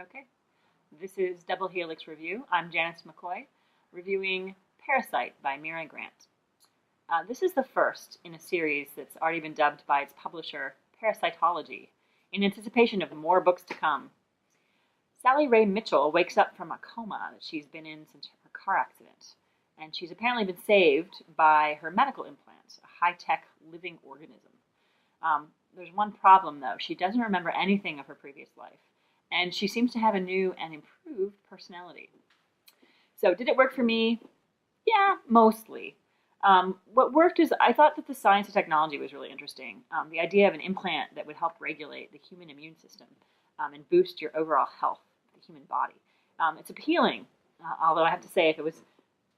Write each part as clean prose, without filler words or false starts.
Okay, this is Double Helix Review. I'm Janice McCoy, reviewing Parasite by Mira Grant. This is the first in a series that's already been dubbed by its publisher Parasitology, in anticipation of more books to come. Sally Ray Mitchell wakes up from a coma that she's been in since her car accident, and she's apparently been saved by her medical implant, a high-tech living organism. There's one problem, though. She doesn't remember anything of her previous life, and she seems to have a new and improved personality. So did it work for me? Yeah, mostly. What worked is I thought that the science of technology was really interesting. The idea of an implant that would help regulate the human immune system and boost your overall health of the human body. It's appealing, although I have to say if it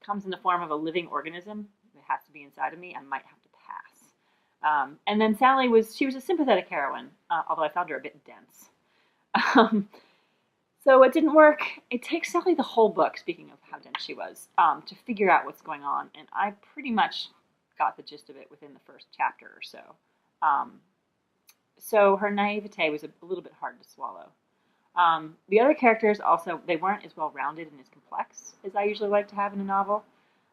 comes in the form of a living organism that has to be inside of me, I might have to pass. And then Sally she was a sympathetic heroine, although I found her a bit dense. So it didn't work. It takes Sally the whole book, speaking of how dense she was, to figure out what's going on. And I pretty much got the gist of it within the first chapter or so. So her naivete was a little bit hard to swallow. The other characters also, they weren't as well-rounded and as complex as I usually like to have in a novel.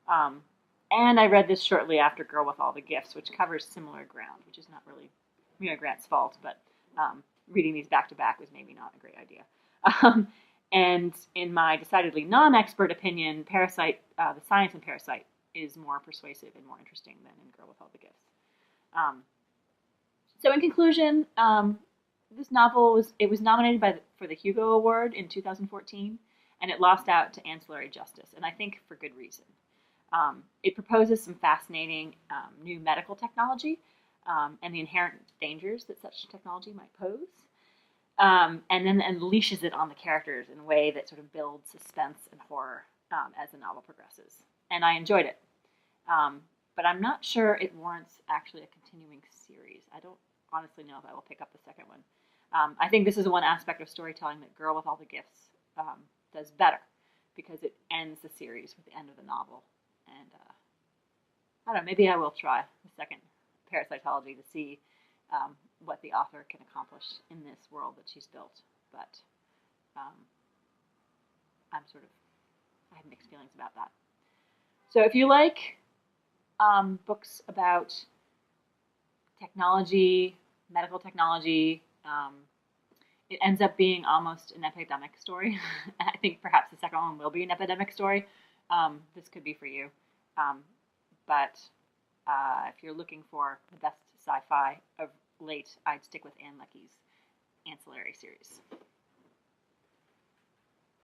And I read this shortly after Girl with All the Gifts, which covers similar ground, which is not really Mira Grant's fault, but reading these back-to-back was maybe not a great idea. And in my decidedly non-expert opinion, Parasite, the science in Parasite is more persuasive and more interesting than in Girl with All the Gifts. So in conclusion, this novel was nominated for the Hugo Award in 2014, and it lost out to Ancillary Justice, and I think for good reason. It proposes some fascinating new medical technology and the inherent dangers that such technology might pose. And then unleashes it on the characters in a way that sort of builds suspense and horror as the novel progresses. And I enjoyed it. But I'm not sure it warrants actually a continuing series. I don't honestly know if I will pick up the second one. I think this is one aspect of storytelling that Girl with All the Gifts does better, because it ends the series with the end of the novel. And I don't know, maybe I will try the second Parasitology to see what the author can accomplish in this world that she's built. But I have mixed feelings about that. So if you like books about technology, medical technology, it ends up being almost an epidemic story. I think perhaps the second one will be an epidemic story. This could be for you. But if you're looking for the best sci-fi of late, I'd stick with Ann Leckie's Ancillary series.